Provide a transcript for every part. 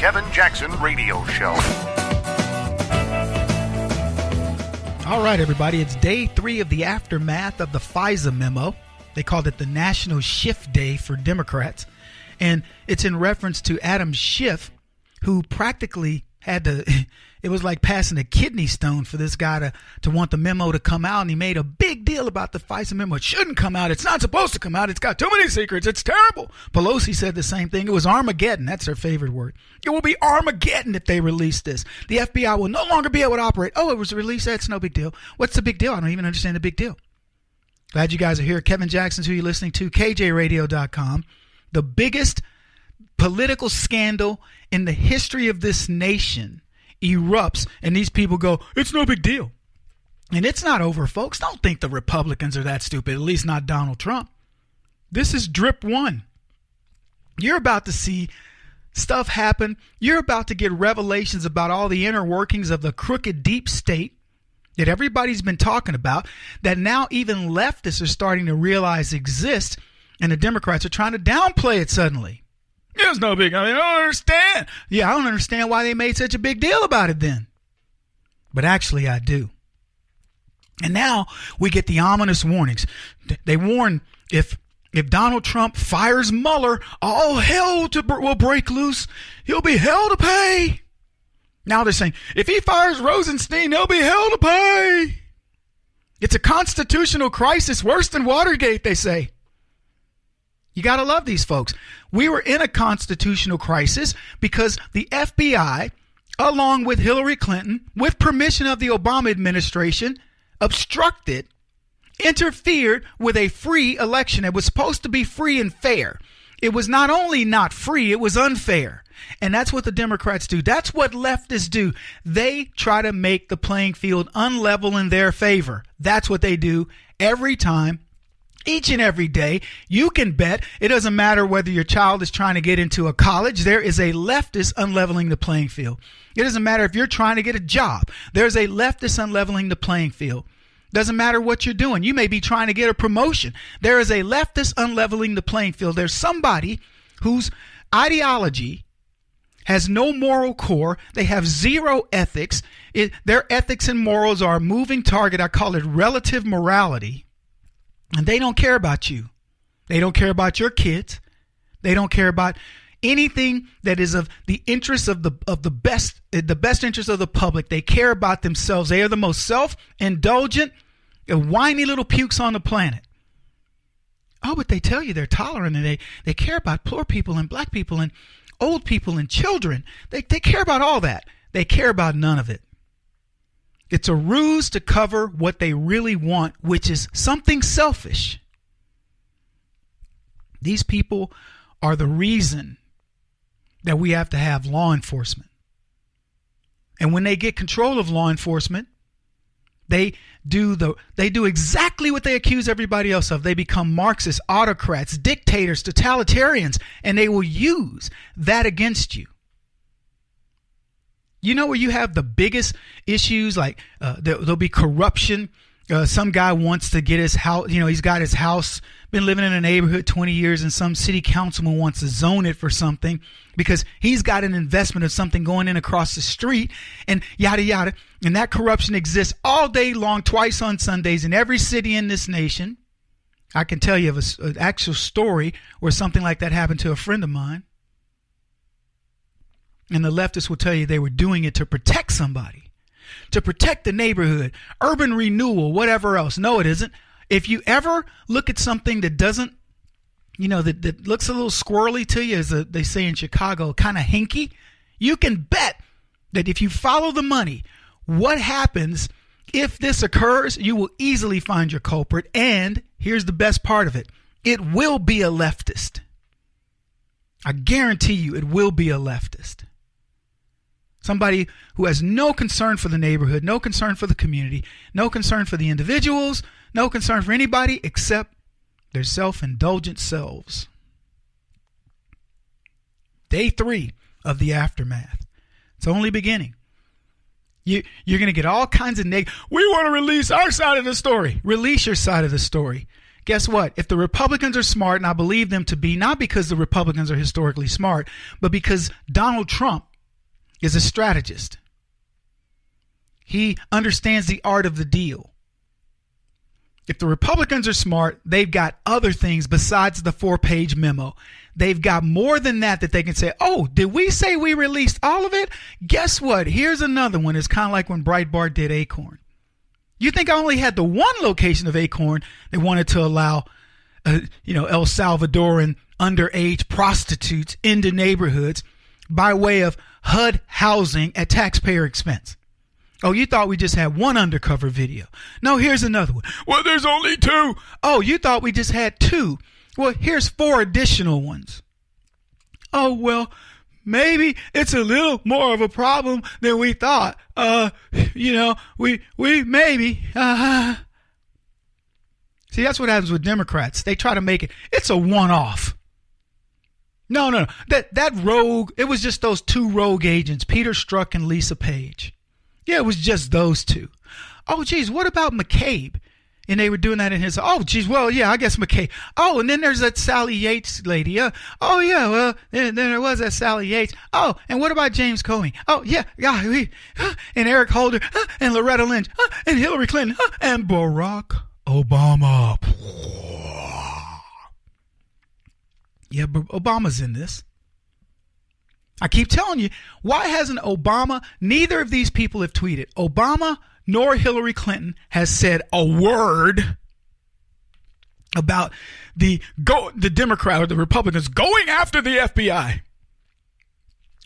Kevin Jackson Radio Show. All right, everybody. It's day 3 of the aftermath of the FISA memo. They called it the National Shift Day for Democrats. And it's in reference to Adam Schiff, who practically had to, it was like passing a kidney stone for this guy to want the memo to come out. And he made a big deal about the FISA memo. It shouldn't come out. It's not supposed to come out. It's got too many secrets. It's terrible. Pelosi said the same thing. It was Armageddon. That's their favorite word. It will be Armageddon if they release this. The FBI will no longer be able to operate. Oh, it was released. That's no big deal. What's the big deal? I don't even understand the big deal. Glad you guys are here. Kevin Jackson's who you're listening to. KJRadio.com. The biggest political scandal in the history of this nation erupts, and these people go, it's no big deal. And it's not over, folks. Don't think the Republicans are that stupid, at least not Donald Trump. This is drip 1. You're about to see stuff happen. You're about to get revelations about all the inner workings of the crooked deep state that everybody's been talking about, that now even leftists are starting to realize exists, and the Democrats are trying to downplay it suddenly. It's no big. I don't understand. Yeah, I don't understand why they made such a big deal about it then. But actually, I do. And now we get the ominous warnings. They warn if Donald Trump fires Mueller, all hell will break loose. He'll be hell to pay. Now they're saying, if he fires Rosenstein, he'll be hell to pay. It's a constitutional crisis worse than Watergate, they say. You got to love these folks. We were in a constitutional crisis because the FBI, along with Hillary Clinton, with permission of the Obama administration, obstructed, interfered with a free election. It was supposed to be free and fair. It was not only not free, it was unfair. And that's what the Democrats do. That's what leftists do. They try to make the playing field unlevel in their favor. That's what they do every time. Each and every day, you can bet it doesn't matter whether your child is trying to get into a college. There is a leftist unleveling the playing field. It doesn't matter if you're trying to get a job. There's a leftist unleveling the playing field. Doesn't matter what you're doing. You may be trying to get a promotion. There is a leftist unleveling the playing field. There's somebody whose ideology has no moral core. They have zero ethics. Their ethics and morals are a moving target. I call it relative morality. And they don't care about you. They don't care about your kids. They don't care about anything that is of the interest of the best interest of the public. They care about themselves. They are the most self-indulgent, whiny little pukes on the planet. Oh, but they tell you they're tolerant and they care about poor people and black people and old people and children. They care about all that. They care about none of it. It's a ruse to cover what they really want, which is something selfish. These people are the reason that we have to have law enforcement. And when they get control of law enforcement, they do exactly what they accuse everybody else of. They become Marxists, autocrats, dictators, totalitarians, and they will use that against you. You know where you have the biggest issues, like there'll be corruption. Some guy wants to get his house, he's got his house, been living in a neighborhood 20 years, and some city councilman wants to zone it for something because he's got an investment of something going in across the street, and yada, yada. And that corruption exists all day long, twice on Sundays in every city in this nation. I can tell you of an actual story where something like that happened to a friend of mine. And the leftists will tell you they were doing it to protect somebody, to protect the neighborhood, urban renewal, whatever else. No, it isn't. If you ever look at something that doesn't, that looks a little squirrely to you, as they say in Chicago, kind of hinky, you can bet that if you follow the money, what happens if this occurs, you will easily find your culprit. And here's the best part of it. It will be a leftist. I guarantee you it will be a leftist. Somebody who has no concern for the neighborhood, no concern for the community, no concern for the individuals, no concern for anybody except their self-indulgent selves. Day 3 of the aftermath. It's only beginning. You're going to get all kinds of we want to release our side of the story. Release your side of the story. Guess what? If the Republicans are smart, and I believe them to be, not because the Republicans are historically smart, but because Donald Trump is a strategist. He understands the art of the deal. If the Republicans are smart, they've got other things besides the 4-page memo. They've got more than that they can say, oh, did we say we released all of it? Guess what? Here's another one. It's kind of like when Breitbart did Acorn. You think I only had the one location of Acorn they wanted to allow, El Salvadoran underage prostitutes into neighborhoods by way of HUD housing at taxpayer expense. Oh, you thought we just had one undercover video. No, here's another one. Well, there's only 2. Oh, you thought we just had 2. Well, here's 4 additional ones. Oh, well, maybe it's a little more of a problem than we thought. We maybe. See, that's what happens with Democrats. They try to make it's a one-off. No. That rogue, it was just those 2 rogue agents, Peter Strzok and Lisa Page. Yeah, it was just those 2. Oh, geez, what about McCabe? And they were doing that in his, oh, geez, well, yeah, I guess McCabe. Oh, and then there's that Sally Yates lady. Then there was that Sally Yates. Oh, and what about James Comey? Oh, yeah, and Eric Holder, and Loretta Lynch, and Hillary Clinton, and Barack Obama. Yeah, but Obama's in this. I keep telling you, why hasn't Obama, neither of these people have tweeted. Obama nor Hillary Clinton has said a word about the Democrat or the Republicans going after the FBI.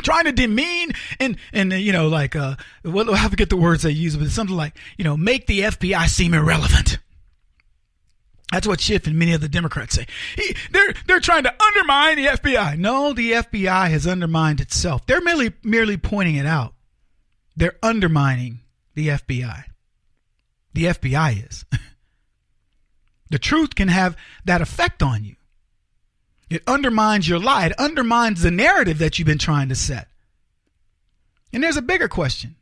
Trying to demean and I forget the words they use, but it's something like, make the FBI seem irrelevant. That's what Schiff and many of the Democrats say. They're trying to undermine the FBI. No, the FBI has undermined itself. They're merely pointing it out. They're undermining the FBI. The FBI is. The truth can have that effect on you. It undermines your lie. It undermines the narrative that you've been trying to set. And there's a bigger question.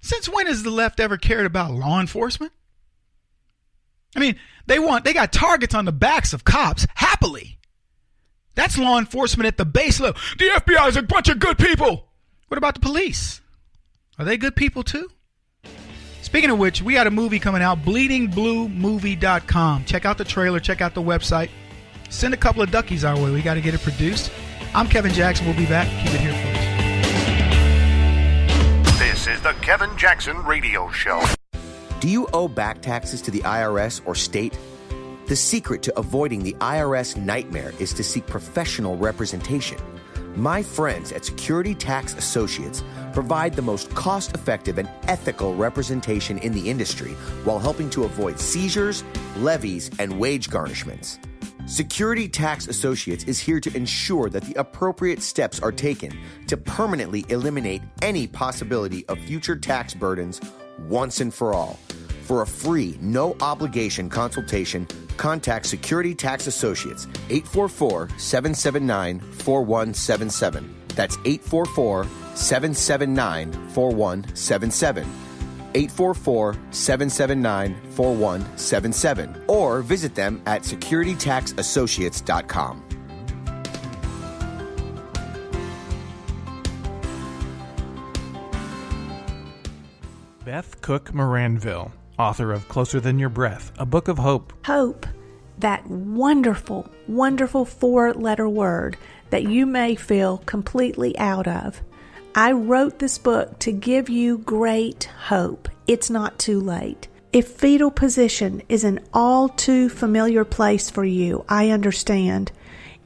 Since when has the left ever cared about law enforcement? I mean, they got targets on the backs of cops happily. That's law enforcement at the base level. The FBI is a bunch of good people. What about the police? Are they good people too? Speaking of which, we got a movie coming out, bleedingbluemovie.com. Check out the trailer, check out the website. Send a couple of duckies our way. We got to get it produced. I'm Kevin Jackson. We'll be back. Keep it here, folks. This is the Kevin Jackson Radio Show. Do you owe back taxes to the IRS or state? The secret to avoiding the IRS nightmare is to seek professional representation. My friends at Security Tax Associates provide the most cost-effective and ethical representation in the industry while helping to avoid seizures, levies, and wage garnishments. Security Tax Associates is here to ensure that the appropriate steps are taken to permanently eliminate any possibility of future tax burdens once and for all. For a free, no-obligation consultation, contact Security Tax Associates, 844-779-4177. That's 844-779-4177. 844-779-4177. Or visit them at securitytaxassociates.com. Beth Cook Moranville, author of Closer Than Your Breath, a book of hope. Hope, that wonderful, wonderful 4-letter word that you may feel completely out of. I wrote this book to give you great hope. It's not too late. If fetal position is an all too familiar place for you, I understand.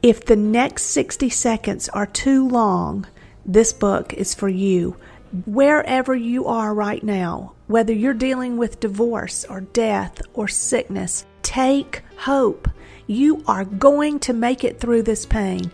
If the next 60 seconds are too long, this book is for you. Wherever you are right now, whether you're dealing with divorce or death or sickness, take hope. You are going to make it through this pain.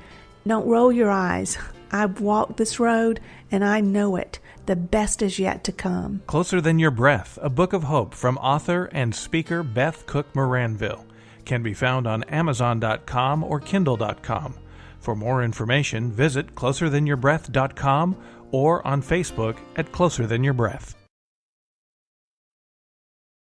Don't roll your eyes. I've walked this road and I know it. The best is yet to come. Closer Than Your Breath, a book of hope from author and speaker Beth Cook Moranville. Can be found on Amazon.com or Kindle.com. For more information, visit closerthanYourBreath.com or on Facebook at Closer Than Your Breath.